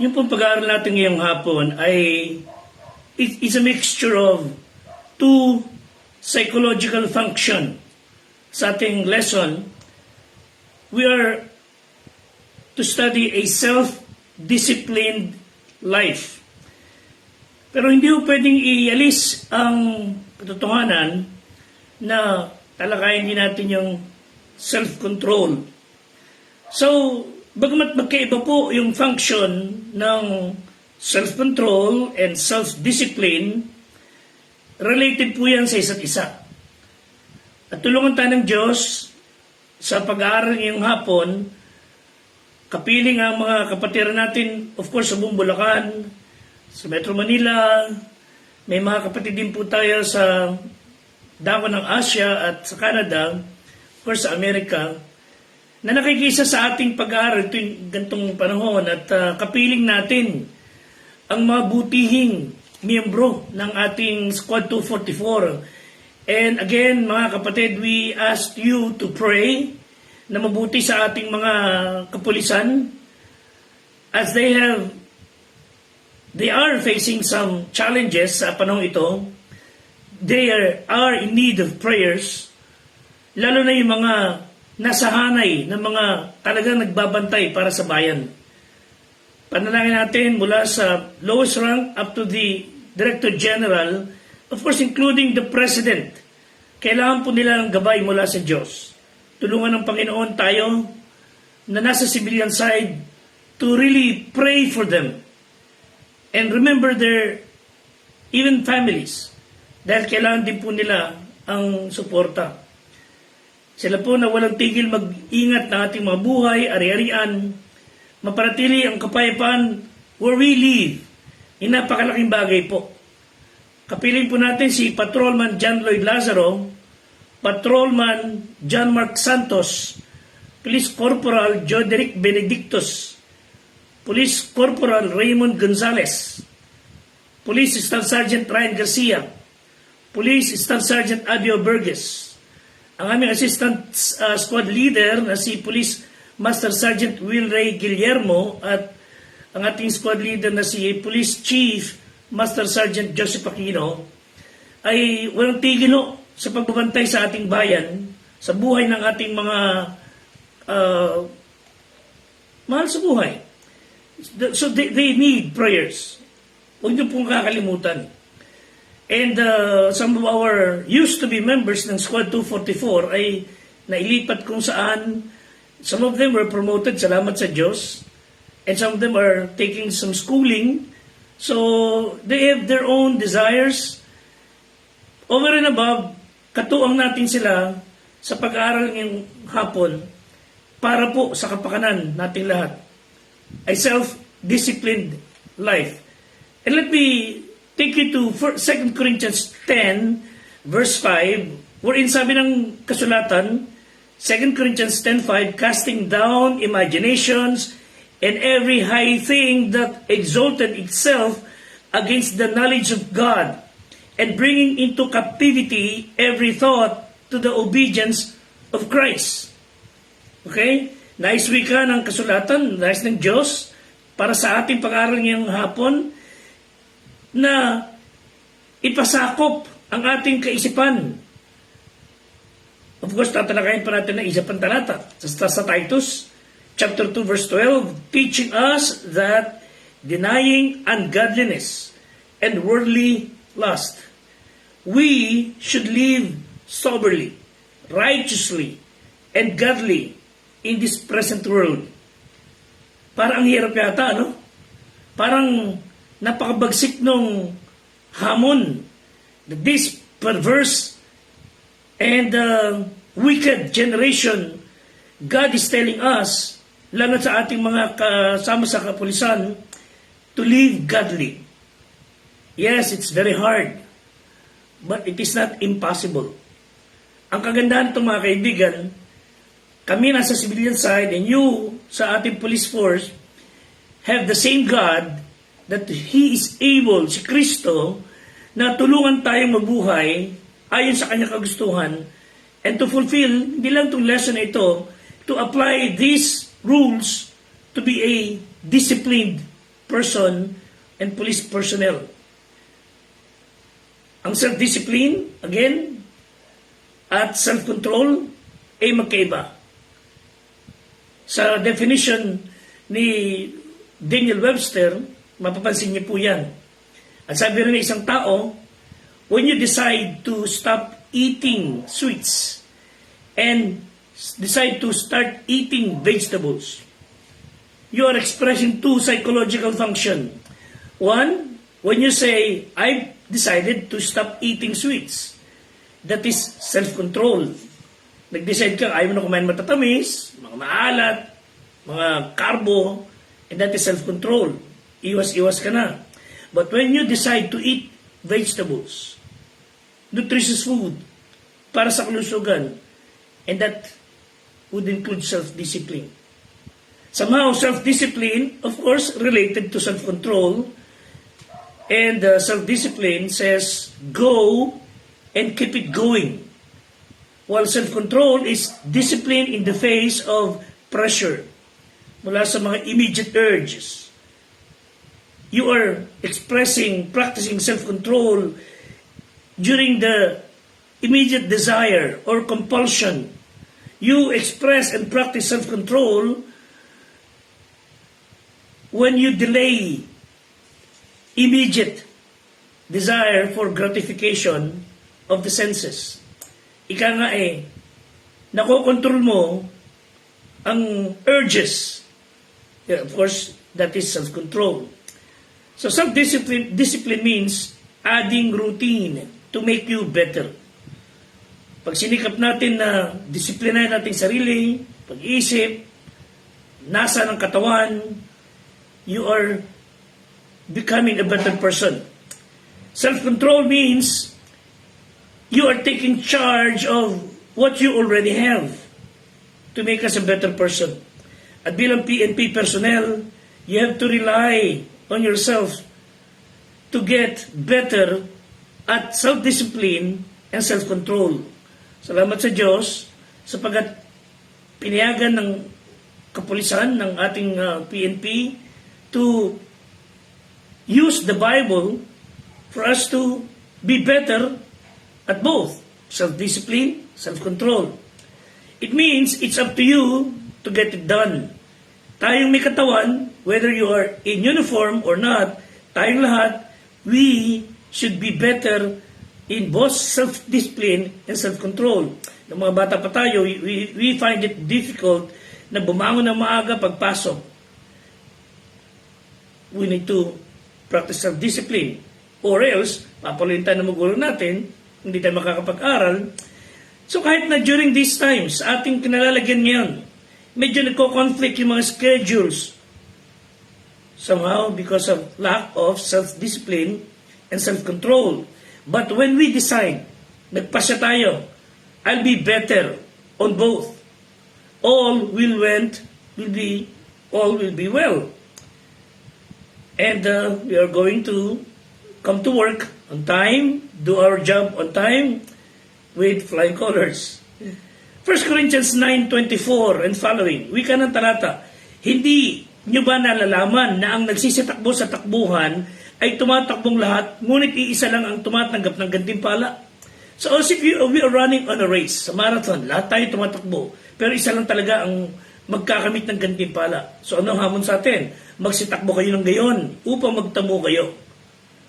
Yung pong pag-aaral natin ngayong hapon ay is a mixture of two psychological function. Sa ating lesson, we are to study a self-disciplined life. Pero hindi po pwedeng ialis ang katotohanan na talakayin din natin yung self-control. So, bagamat magkaiba po yung function ng self-control and self-discipline, related po yan sa isa't isa. At tulungan tayo ng Diyos sa pag-aaral ngayong hapon, kapiling ang mga kapatiran natin, of course, sa buong Bulacan, sa Metro Manila, may mga kapatid din po tayo sa dako ng Asia at sa Canada, of course, sa Amerika, na nakikisa sa ating pag-aaral tuwing gantong panahon at kapiling natin ang mga butihing miyembro ng ating Squad 244. And again, mga kapatid, we ask you to pray na mabuti sa ating mga kapulisan as they are facing some challenges sa panahon ito. They are in need of prayers, lalo na yung mga nasa hanay ng mga talagang nagbabantay para sa bayan. Panalangin natin mula sa lowest rank up to the Director General, of course including the President. Kailangan po nila ng gabay mula sa Diyos. Tulungan ng Panginoon tayo na nasa civilian side to really pray for them. And remember their even families. Dahil kailangan din po nila ang suporta. Sila po na walang tigil mag-ingat ng ating mga buhay, ari-arian, maparatili ang kapayapaan where we live. Napakalaking bagay po. Kapiling po natin si Patrolman John Lloyd Lazaro, Patrolman John Mark Santos, Police Corporal Joderick Benedictus, Police Corporal Raymond Gonzales, Police Staff Sergeant Ryan Garcia, Police Staff Sergeant Adio Burgess, ang aming Assistant Squad Leader na si Police Master Sergeant Will Ray Guillermo at ang ating Squad Leader na si Police Chief Master Sergeant Joseph Aquino ay walang tigil sa pagbabantay sa ating bayan, sa buhay ng ating mga mahal sa buhay. So they need prayers. Huwag niyo pong kakalimutan. And some of our used-to-be members ng Squad 244 ay nailipat kung saan. Some of them were promoted, salamat sa Diyos. And some of them are taking some schooling. So they have their own desires. Over and above, katuang natin sila sa pag-aaral ng hapon para po sa kapakanan nating lahat. A self-disciplined life. And let me take you to 2 Corinthians 10, verse 5, wherein sabi ng kasulatan, 2 Corinthians 10:5, casting down imaginations and every high thing that exalted itself against the knowledge of God, and bringing into captivity every thought to the obedience of Christ. Okay? Nais wika ng kasulatan, nais ng Diyos, para sa ating pag-aaral ngayong hapon, na ipasakop ang ating kaisipan. Of course, tatalakayin pa natin ng isa pang talata sa Titus, chapter 2, verse 12, teaching us that denying ungodliness and worldly lust, we should live soberly, righteously, and godly in this present world. Parang ang hirap yata, no? Parang napakabagsik nung hamon that this perverse and wicked generation, God is telling us, lalo sa ating mga kasama sa kapulisan, to live godly. Yes, it's very hard, but it is not impossible. Ang kagandahan itong mga kaibigan, kami nasa civilian side and you sa ating police force have the same God that He is able, si Kristo, na tulungan tayong mabuhay ayon sa kanyang kagustuhan and to fulfill, hindi lang itong lesson na ito, to apply these rules to be a disciplined person and police personnel. Ang self-discipline, again, at self-control ay magkaiba. Sa definition ni Daniel Webster, mapapansin niyo po yan. At sabi rin ng isang tao, when you decide to stop eating sweets and decide to start eating vegetables, you are expressing two psychological functions. One, when you say, I've decided to stop eating sweets, that is self-control. Nag-decide ka, ayaw mo na kumain matatamis, mga maalat, mga carbo, and that is self-control. Iwas-iwas ka na. But when you decide to eat vegetables, nutritious food, para sa kalusugan, and that would include self-discipline. Somehow, self-discipline, of course, related to self-control, and self-discipline says, go and keep it going. While self-control is discipline in the face of pressure mula sa mga immediate urges. You are practicing self-control during the immediate desire or compulsion. You express and practice self-control when you delay immediate desire for gratification of the senses. Ika nga nakokontrol mo ang urges. Yeah, of course, that is self-control. So self-discipline means adding routine to make you better. Pag sinikap natin na disiplinahin natin sarili, pag-iisip, nasa ng katawan, you are becoming a better person. Self-control means you are taking charge of what you already have to make us a better person. At bilang PNP personnel, you have to rely on yourself to get better at self-discipline and self-control. Salamat sa Diyos sapagat pinayagan ng kapulisan ng ating PNP to use the Bible for us to be better at both self-discipline, self-control. It means it's up to you to get it done. Tayong may katawan, whether you are in uniform or not, tayong lahat, we should be better in both self-discipline and self-control. Ng mga bata pa tayo, we find it difficult na bumangon ng maaga pagpasok. We need to practice self-discipline. Or else, papaluin tayo ng magulang natin, hindi tayo makakapag-aral. So kahit na during these times, ating kinalalagyan ngayon, medyo nagko-conflict yung mga schedules. Somehow, because of lack of self-discipline and self-control. But when we decide, nagpasya tayo, I'll be better on both. All will be well. And we are going to come to work on time, do our job on time, with flying colors. 1 Corinthians 9:24 and following, wika ng talata, hindi nyo ba nalalaman na ang nagsisitakbo sa takbuhan ay tumatakbong lahat, ngunit iisa lang ang tumatanggap ng gantimpala? So as if we are running on a race, sa marathon, lahat tayo tumatakbo, pero isa lang talaga ang magkakamit ng gantimpala. So anong hamon sa atin? Magsitakbo kayo ng gayon upang magtamo kayo.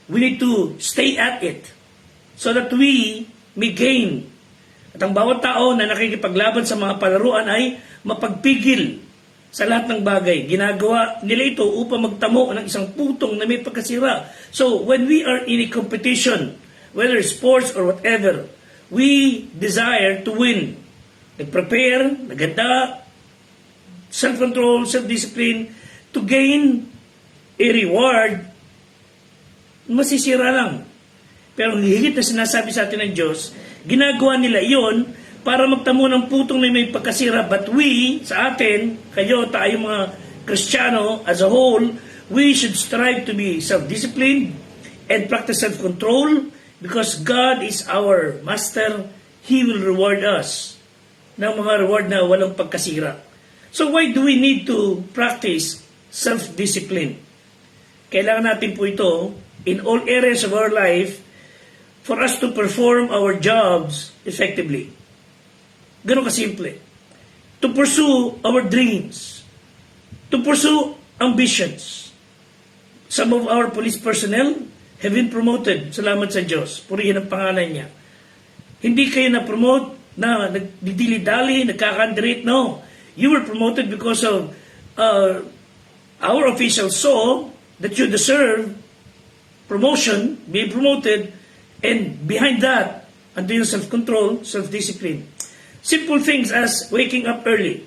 We need to stay at it so that we may gain. At ang bawat tao na nakikipaglaban sa mga palaruan ay mapagpigil sa lahat ng bagay. Ginagawa nila ito upang magtamo ng isang putong na may pagkasira. So when we are in a competition, whether sports or whatever, we desire to win. Nag-prepare, naganda, self-control, self-discipline, to gain a reward, masisira lang. Pero higit na sinasabi sa atin ng Diyos, ginagawa nila iyon para magtamo ng putong na may pagkasira. But we, sa atin, kayo, tayo mga Kristiyano as a whole, we should strive to be self-disciplined and practice self-control because God is our Master. He will reward us ng mga reward na walang pagkasira. So why do we need to practice self-discipline? Kailangan natin po ito in all areas of our life for us to perform our jobs effectively. Ganun kasimple. To pursue our dreams. To pursue ambitions. Some of our police personnel have been promoted. Salamat sa Diyos. Purihin ang pangalan niya. Hindi kayo na-promote na nagdidili-dali, nagkakandirate. No. You were promoted because of our officials saw that you deserve promotion, being promoted, and behind that, ando yung self-control, self-discipline. Simple things as waking up early,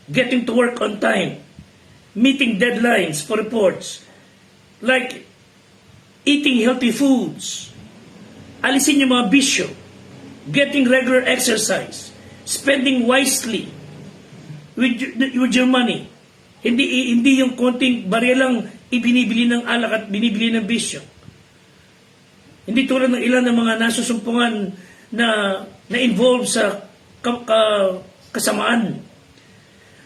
getting to work on time, meeting deadlines for reports, like eating healthy foods, alisin yung mga bisyo, getting regular exercise, spending wisely with your money. Hindi yung konting barya lang ibinibili ng alak at binibili ng bisyo. Hindi tulad ng ilan ng mga nasusumpungan na involved sa kasamaan.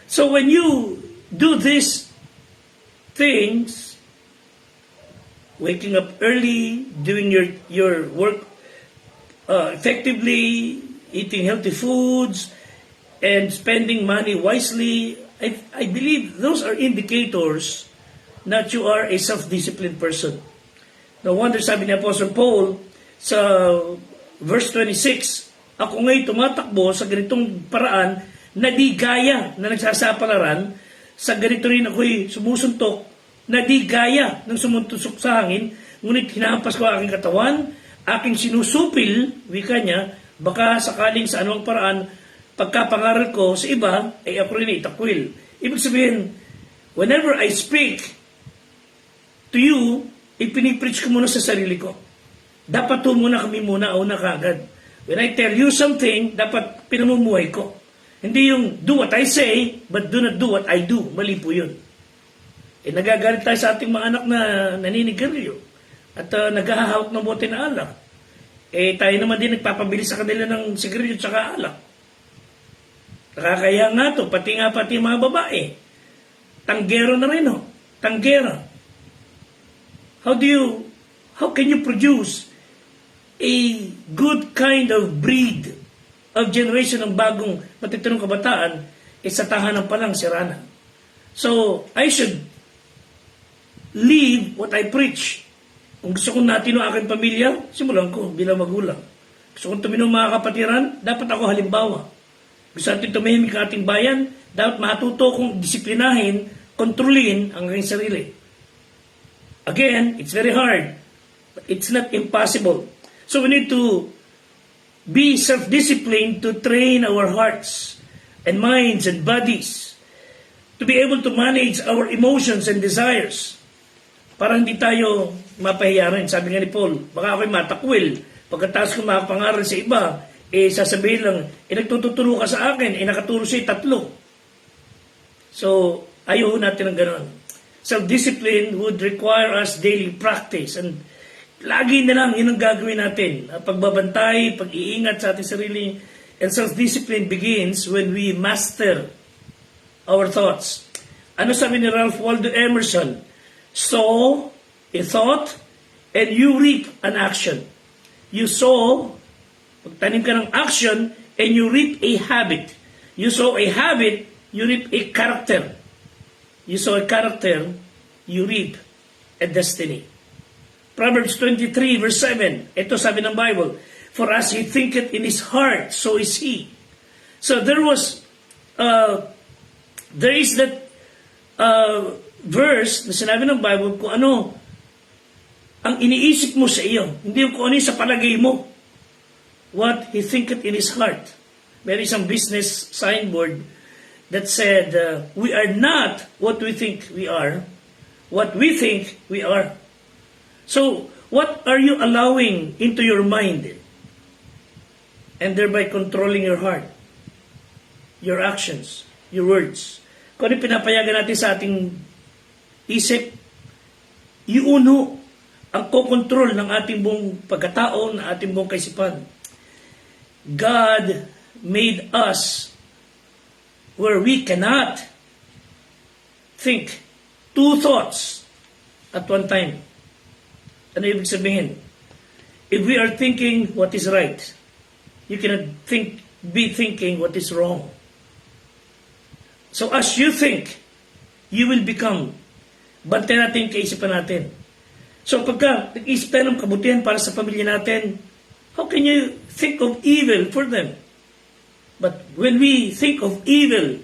So when you do these things, waking up early, doing your work effectively, eating healthy foods, and spending money wisely, I believe those are indicators that you are a self-disciplined person. No wonder sabi ni Apostle Paul sa verse 26, ako nga'y tumatakbo sa ganitong paraan na di gaya na nagsasapalaran, sa ganito rin ako'y sumusuntok na di gaya ng sumuntusok sa hangin, ngunit hinahampas ko aking katawan, aking sinusupil, wika niya, baka sakaling sa anong paraan, pagkapangaral ko sa iba, ay ako rin itakwil. Ibig sabihin, whenever I speak to you, ipinipreach ko muna sa sarili ko. Dapat muna kami una kaagad. When I tell you something, dapat pinamumuhay ko. Hindi yung do what I say, but do not do what I do. Mali po yun. Nagagalit tayo sa ating mga anak na naninigarilyo at naghahawak ng bote na alak. Tayo naman din nagpapabili sa kanila ng sigarilyo at saka alak. Nakakaya nga to, pati mga babae. Tanggero na rin, tanggera. How can you produce a good kind of breed of generation ng bagong matitinong kabataan, sa tahanan pa lang sirana. So, I should live what I preach. Kung gusto kong natin ang aking pamilya, simulan ko bilang magulang. Gusto kong tuminom mga kapatiran, dapat ako halimbawa. Gusto natin tumahimik ang ating bayan, dapat matuto kong disiplinahin, kontrolin ang aking sarili. Again, it's very hard, but it's not impossible. So we need to be self-disciplined to train our hearts and minds and bodies to be able to manage our emotions and desires para hindi tayo mapahiyarin. Sabi nga ni Paul, baka ako'y matakwil. Pagkatapos ko makapangaral sa iba, sasabihin lang, nagtututuro ka sa akin, nakaturo siya 3. So, ayaw natin ng gano'n. Self-discipline would require us daily practice, and lagi na lang yun ang gagawin natin. Pagbabantay, pag-iingat sa ating sarili, and self-discipline begins when we master our thoughts. Ano sabi ni Ralph Waldo Emerson? Sow a thought and you reap an action. You sow, pagtanim ka ng action, and you reap a habit. You sow a habit, you reap a character. You sow a character, you reap a destiny. Proverbs 23 verse 7, ito sabi ng Bible, for as he thinketh in his heart, so is he. So there is that verse na sinabi ng Bible kung ano ang iniisip mo sa iyo, hindi kung ano sa palagay mo. What he thinketh in his heart. There is some business signboard that said, we are not what we think we are, what we think we are. So, what are you allowing into your mind? And thereby controlling your heart, your actions, your words. Kung ano pinapayagan natin sa ating isip, iuno ang kokontrol ng ating buong pagkatao, ng ating buong kaisipan. God made us where we cannot think 2 thoughts at one time. Ano ibig sabihin? If we are thinking what is right, you cannot be thinking what is wrong. So as you think, you will become. Bantay natin yung kaisipan natin. So pagka nag-isip tayo ng kabutihan para sa pamilya natin, how can you think of evil for them? But when we think of evil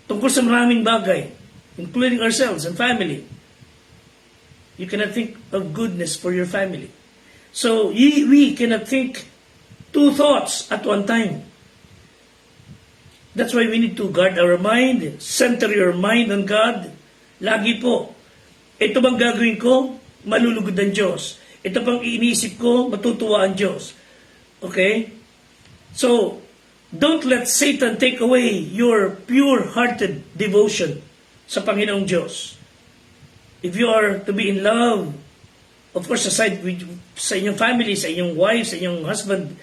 tungkol sa maraming bagay, including ourselves and family, you cannot think of goodness for your family. So we cannot think two thoughts at one time. That's why we need to guard our mind, center your mind on God. Lagi po, ito bang gagawin ko? Malulugod ang Diyos. Ito bang iinisip ko? Matutuwa ang Diyos. Okay? So, don't let Satan take away your pure-hearted devotion sa Panginoong Diyos. If you are to be in love, of course, aside with, sa inyong family, sa inyong wife, sa inyong husband,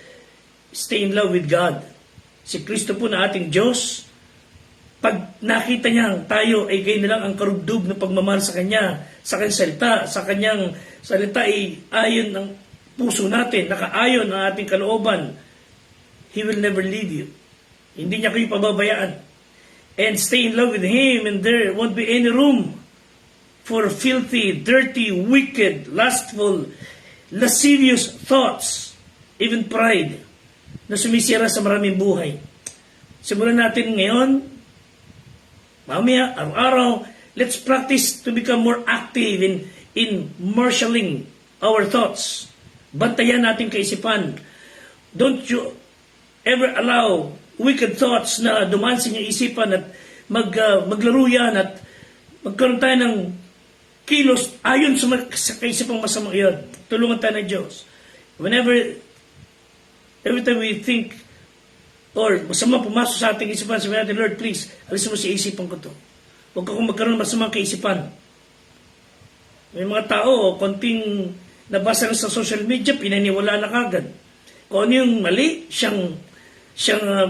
stay in love with God. Si Kristo po na ating Diyos, pag nakita niya tayo ay gayon na lang ang karugdug ng pagmamahal sa Kanya, sa Kanyang salita, sa Kanyang salita ay ayon ng puso natin, nakaayon ang ating kalooban, He will never leave you. Hindi niya kayo pababayaan. And stay in love with Him, and there won't be any room for filthy, dirty, wicked, lustful, lascivious thoughts, even pride, na sumisira sa maraming buhay. Simulan natin ngayon, mamaya, araw-araw, let's practice to become more active in marshalling our thoughts. Bantayan natin kaisipan. Don't you ever allow wicked thoughts na dumaan sa inyong isipan at maglaro yan at magkaroon tayo ng kilos ayon sa kaisipang masamang iyon. Tulungan tayo ng Diyos. Every time we think or masama pumasok sa ating isipan, sabi natin, Lord, please, alisin mo sa isipan ko to. Huwag akong magkaroon ng masamang kaisipan. May mga tao, konting nabasa na sa social media, pinaniwala na kagad. Kung ano yung mali, siyang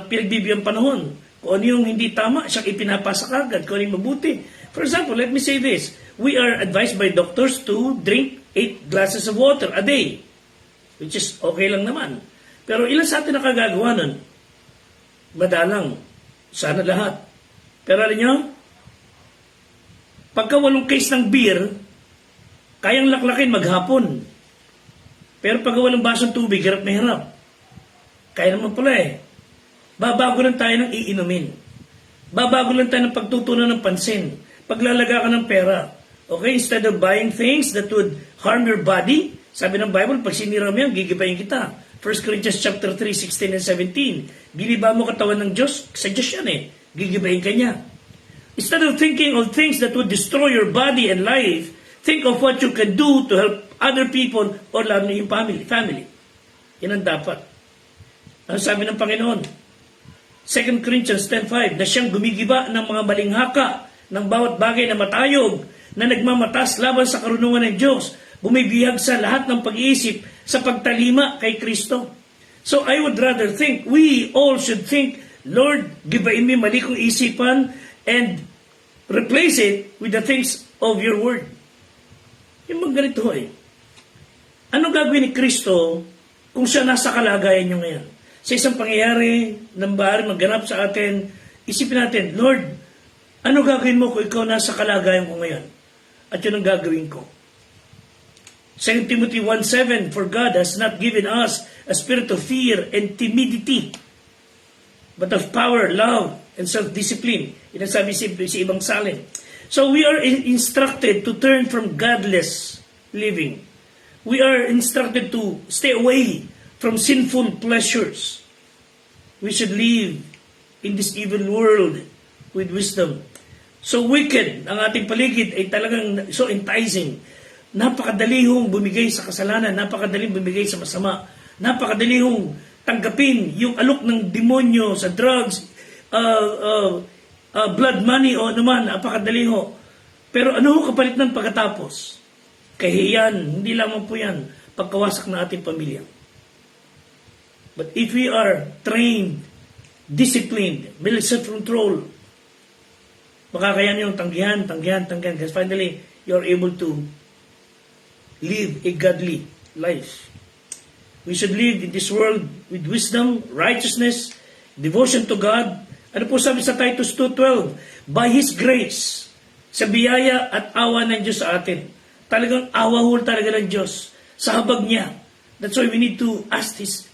pinagbibigyan panahon. Kung ano yung hindi tama, siyang ipinapasa kagad. Kung ano yung mabuti. For example, let me say this. We are advised by doctors to drink 8 glasses of water a day. Which is okay lang naman. Pero ilan sa atin nakagagawa nun? Madalang. Sana lahat. Pero alam nyo, pagka 8 case ng beer, kayang laklakin maghapon. Pero pagka 8 basong tubig, hirap na hirap. Kaya naman pala eh. Babago lang tayo ng iinumin. Babago lang tayo ng pagtutunan ng pansin. Paglalaga ka ng pera. Okay, instead of buying things that would harm your body, sabi ng Bible, pag sinira mo yan, gigibayin kita. 1 Corinthians chapter 3, 16 and 17. Giniba mo katawan ng Diyos, sa Diyos yan eh. Gigibayin ka niya. Instead of thinking of things that would destroy your body and life, think of what you can do to help other people or lalo na yung family. Yan ang dapat. Ano sabi ng Panginoon? 2 Corinthians 10:5, na siyang gumigiba ng mga malinghaka ng bawat bagay na matayog, na nagmamatas laban sa karunungan ng Diyos, bumibihag sa lahat ng pag-iisip sa pagtalima kay Kristo. So I would rather think, we all should think, Lord, gibain mo mali kong isipan and replace it with the things of your word. Yung mga ganito eh. Ano gagawin ni Kristo kung siya nasa kalagayan nyo ngayon? Sa isang pangyayari ng bahari magganap sa atin, isipin natin, Lord, ano gagawin mo kung ikaw nasa kalagayan ko ngayon? At yun ang gagawin ko. 2 Timothy 1:7, for God has not given us a spirit of fear and timidity, but of power, love, and self-discipline. Yan ang sabi sa ibang salin. So we are instructed to turn from godless living. We are instructed to stay away from sinful pleasures. We should live in this evil world with wisdom. So wicked ang ating paligid ay talagang so enticing. Napakadalihong bumigay sa kasalanan, napakadaling bumigay sa masama, napakadalihong tanggapin yung alok ng demonyo sa drugs, blood money o naman, napakadaliho. Pero ano kapalit ng pagkatapos? Kahiyan, hindi lamang po yan, pagkawasak ng ating pamilya. But if we are trained, disciplined, may self-control, makakayan yung tanggihan. Because finally, you are able to live a godly life. We should live in this world with wisdom, righteousness, devotion to God. Ano po sabi sa Titus 2:12? By His grace, sa biyaya at awa ng Diyos sa atin. Talagang awa ho talaga ng Diyos sa habag niya. That's why we need to ask His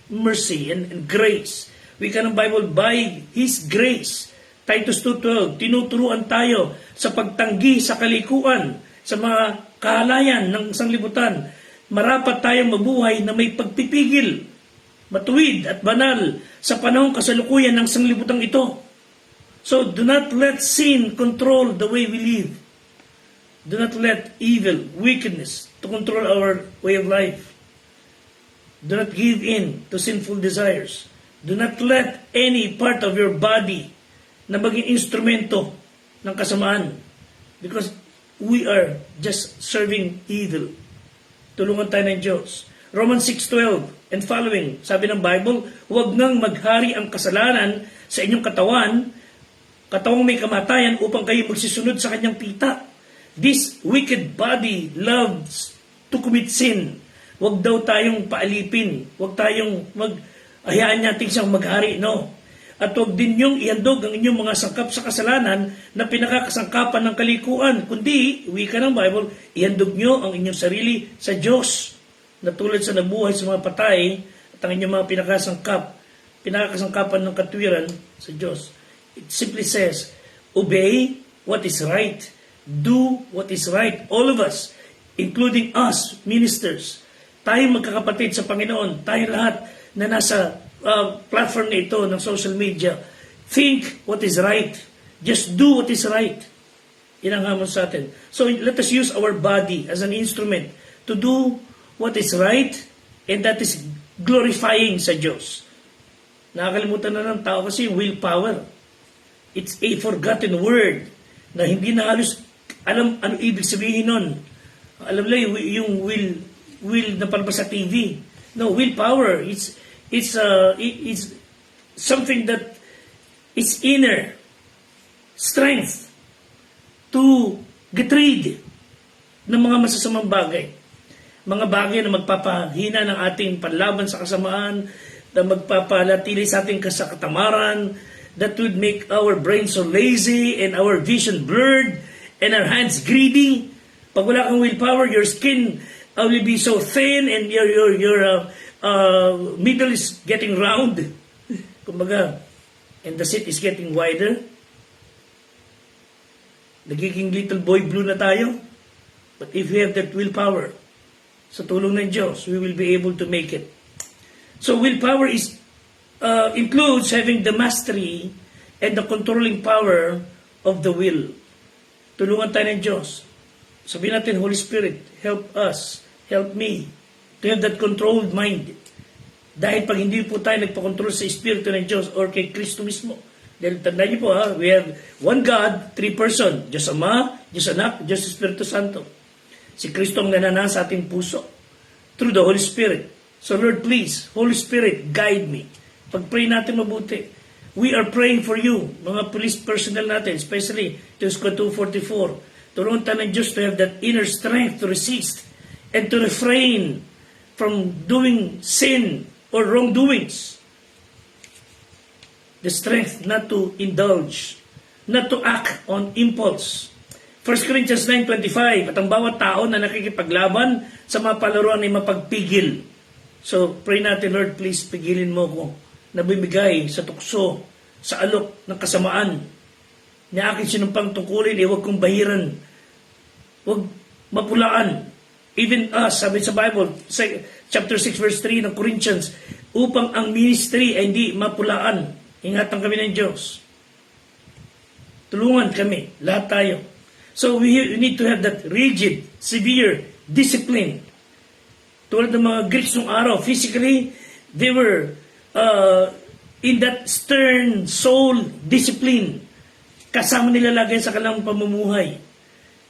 mercy and grace. We can ng Bible, by His grace. Titus 2:12, tinuturuan tayo sa pagtanggi sa kalikuan, sa mga kahalayan ng sanglibutan. Marapat tayong mabuhay na may pagpipigil, matuwid at banal sa panahong kasalukuyan ng sanglibutang ito. So do not let sin control the way we live. Do not let evil, wickedness to control our way of life. Do not give in to sinful desires. Do not let any part of your body na maging instrumento ng kasamaan, because we are just serving evil. Tulungan tayo ng Diyos. Romans 6:12 and following, sabi ng Bible, huwag nang maghari ang kasalanan sa inyong katawang may kamatayan upang kayo magsisunod sa kanyang pita. This wicked body loves to commit sin. Huwag daw tayong paalipin. Huwag tayong hayaan natin siyang maghari, no? At huwag din niyong ihandog ang inyong mga sangkap sa kasalanan na pinakakasangkapan ng kalikuan. Kundi, wika ng Bible, ihandog niyo ang inyong sarili sa Diyos. Na tulad sa nabuhay sa mga patay at ang inyong mga pinakakasangkapan ng katwiran sa Diyos. It simply says, obey what is right. Do what is right. All of us, including us, ministers, tayong magkakapatid sa Panginoon, tayo lahat na nasa platform na ito ng social media, think what is right. Just do what is right. Yan ang hamon sa atin. So let us use our body as an instrument to do what is right, and that is glorifying sa Diyos. Nakakalimutan na ng tao kasi willpower. It's a forgotten word na hindi na halos alam ano ibig sabihin nun. Alam lang yung will na palabas sa TV. No, willpower, it's something that is inner strength to get rid ng mga masasamang bagay. Mga bagay na magpapahina ng ating panlaban sa kasamaan, na magpapalatili sa ating kasakatamaran, that would make our brain so lazy and our vision blurred and our hands greedy. Pag wala kang willpower, your skin will be so thin and your middle is getting round. Kumbaga, and the seat is getting wider. Nagiging little boy blue na tayo. But if we have that willpower, sa tulong ng Diyos, we will be able to make it. So willpower includes having the mastery and the controlling power of the will. Tulungan tayo ng Diyos. Sabihin natin, Holy Spirit, help us, help me to have that controlled mind. Dahil pag hindi po tayo nagpakontrol sa Espiritu ng Diyos or kay Kristo mismo. Dahil tandaan niyo po we have one God, three person. Diyos Ama, Diyos Anak, Diyos Espiritu Santo. Si Kristo ang nananahan sa ating puso through the Holy Spirit. So Lord, please, Holy Spirit, guide me. Pag-pray natin mabuti. We are praying for you, mga police personnel natin, especially Titus 2:44. Tulungan tayo ng Diyos to have that inner strength to resist and to refrain from doing sin or wrongdoings. The strength not to indulge, not to act on impulse. 1 Corinthians 9:25, at ang bawat tao na nakikipaglaban sa mga palaruan ay mapagpigil. So, pray natin, Lord, please pigilin mo ko na bumigay sa tukso, sa alok ng kasamaan. Ni akin sinumpang tungkulin, huwag kong bahiran. Huwag mapulaan. Even us, sabi sa Bible, chapter 6 verse 3 ng Corinthians, upang ang ministry ay hindi mapulaan. Ingatan kami ng Diyos. Tulungan kami, lahat tayo. So we need to have that rigid, severe discipline. Tulad ng mga Greeks nung araw, physically, they were in that stern soul discipline. Kasama nila lagi sa kanilang pamumuhay.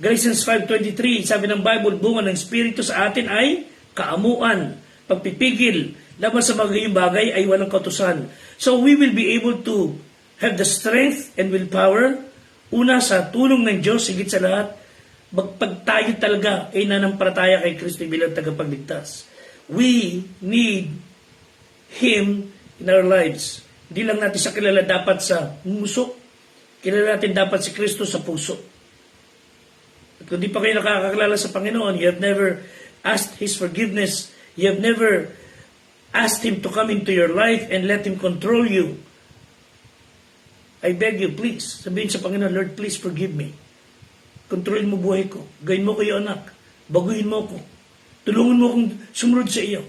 Galatians 5:23, sabi ng Bible, bunga ng Espiritu sa atin ay kaamuan, pagpipigil, laban sa mga bagay ay walang kautusan. So we will be able to have the strength and willpower, una sa tulong ng Diyos, higit sa lahat, pag tayo talaga ay nanampalataya kay Kristo bilang tagapagligtas. We need Him in our lives. Hindi lang natin siya kilala dapat sa muso. Kilala natin dapat si Kristo sa puso. At kung di pa kayo nakakakilala sa Panginoon, you have never asked His forgiveness, you have never asked Him to come into your life and let Him control you, I beg you, please, sabihin sa Panginoon, Lord, please forgive me. Kontrolin mo buhay ko. Gawin mo ko yung anak. Baguhin mo ko. Tulungan mo akong sumunod sa iyo.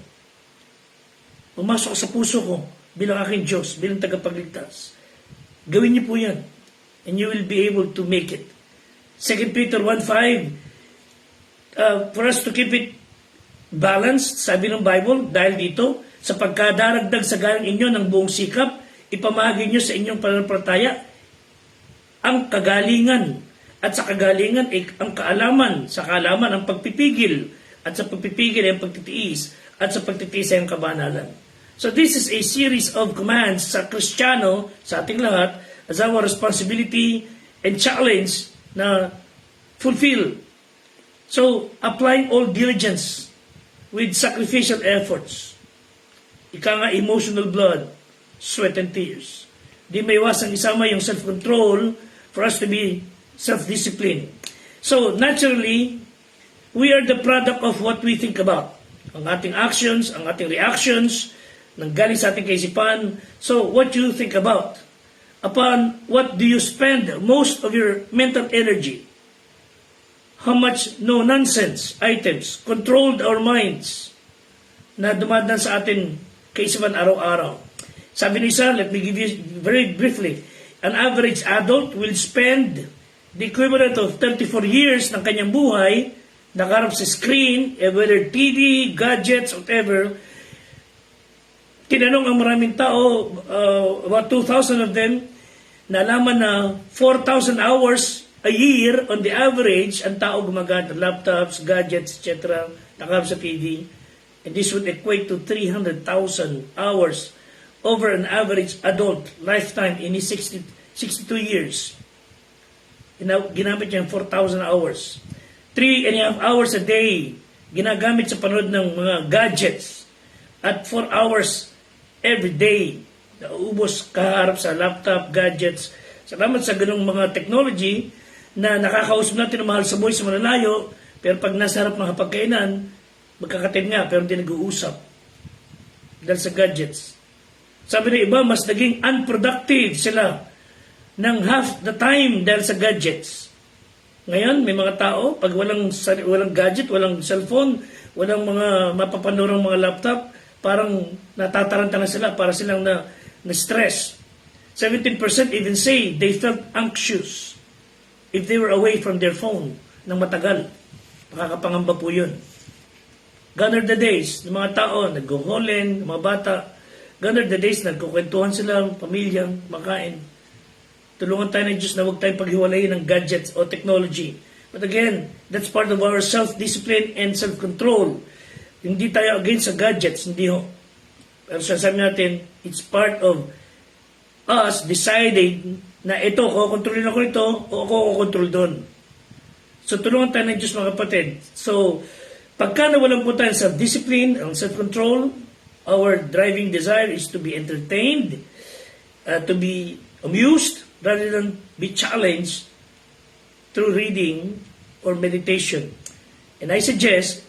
Pumasok sa puso ko bilang aking Diyos, bilang tagapagligtas. Gawin niyo po yan. And you will be able to make it. 2 Peter 1:5, for us to keep it balanced, sabi ng Bible, dahil dito, sa pagkadaragdag sa galing inyo ng buong sikap, ipamahagi nyo sa inyong pananampalataya ang kagalingan. At sa kagalingan ay ang kaalaman. Sa kaalaman ang pagpipigil. At sa pagpipigil ay ang pagtitiis. At sa pagtitiis ay ang kabanalan. So this is a series of commands sa Kristiyano, sa ating lahat, as our responsibility and challenge na fulfill. So, applying all diligence with sacrificial efforts. Ika nga, emotional blood, sweat and tears. Di may iwasang isama yung self-control for us to be self-disciplined. So, naturally, we are the product of what we think about. Ang ating actions, ang ating reactions, nanggaling sa ating kaisipan. So, what you think about? Upon what do you spend most of your mental energy? How much no-nonsense items controlled our minds na dumadaan sa atin kaisipan araw-araw? Sabi ni isa, let me give you very briefly, an average adult will spend the equivalent of 34 years ng kanyang buhay nakaharap sa screen, whether TV, gadgets, whatever. Tinanong ang maraming tao, about 2,000 of them, nalaman na 4,000 hours a year on the average ang tao gumagamit ng laptops, gadgets, etc. nakaharap sa TV. And this would equate to 300,000 hours over an average adult lifetime in his 62 years. Ginamit niya 4,000 hours. 3.5 hours a day ginagamit sa panood ng mga gadgets. At 4 hours every day naubos kaharap sa laptop, gadgets. Salamat sa ganung mga technology na nakakausap natin ng mahal sa buhay sa malalayo, pero pag nasa harap ng hapagkainan, magkakatid nga pero hindi nag-uusap dahil sa gadgets. Sabi ng iba, mas naging unproductive sila ng half the time dahil sa gadgets. Ngayon, may mga tao, pag walang gadget, walang cellphone, walang mga mapapanurang mga laptop, parang natataranta na sila, para silang na-stress. 17% even say they felt anxious if they were away from their phone ng matagal. Makakapangamba po yun. Gone are the days, ng mga tao, nag-goholen, mga bata, gone are the days, nagkukwentuhan sila, pamilyang, makain. Tulungan tayo ng Diyos na huwag tayong paghiwalayin ng gadgets o technology. But again, that's part of our self-discipline and self-control. Hindi tayo against sa gadgets, hindi ho. Pero sasabi natin, it's part of us deciding na ito, kukontrolin ako ito, o ako kukontrol doon. So, tulungan tayo ng Diyos mga kapatid. So, pagka nawalan po tayo self-discipline, ang self-control, our driving desire is to be entertained, to be amused, rather than be challenged through reading or meditation. And I suggest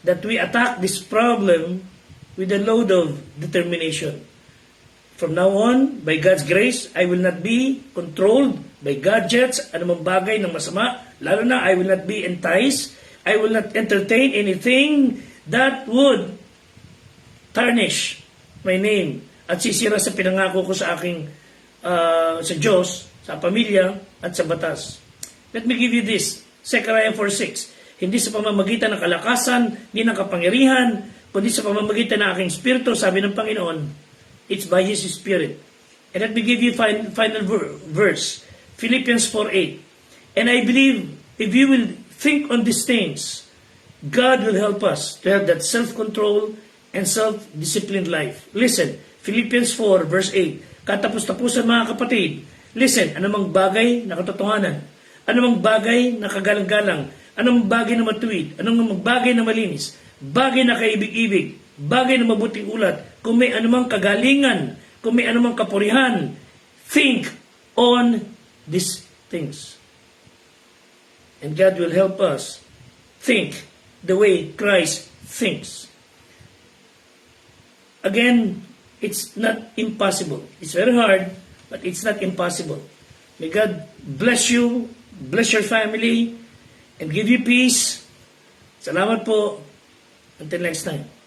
that we attack this problem with a load of determination. From now on, by God's grace, I will not be controlled by gadgets, anumang bagay ng masama. Lalo na, I will not be enticed. I will not entertain anything that would tarnish my name at sisira sa pinangako ko sa aking sa Diyos, sa pamilya, at sa batas. Let me give you this, Zechariah 4:6. Hindi sa pamamagitan ng kalakasan, hindi ng kapangyarihan, kundi sa pamamagitan ng aking Espiritu, sabi ng Panginoon, it's by His Spirit. And let me give you final verse, Philippians 4:8. And I believe, if you will think on these things, God will help us to have that self-control and self-disciplined life. Listen, Philippians 4:8. Katapos-tapusan mga kapatid, listen, anumang bagay na katotohanan, anumang bagay na kagalang-galang, anumang bagay na matuwid, anumang bagay na malinis, bagay na kaibig-ibig, bagay na mabuting ulat, kung may anumang kagalingan, kung may anumang kapurihan, think on these things. And God will help us think the way Christ thinks. Again, it's not impossible. It's very hard, but it's not impossible. May God bless you, bless your family, and give you peace. Salamat po. Until next time.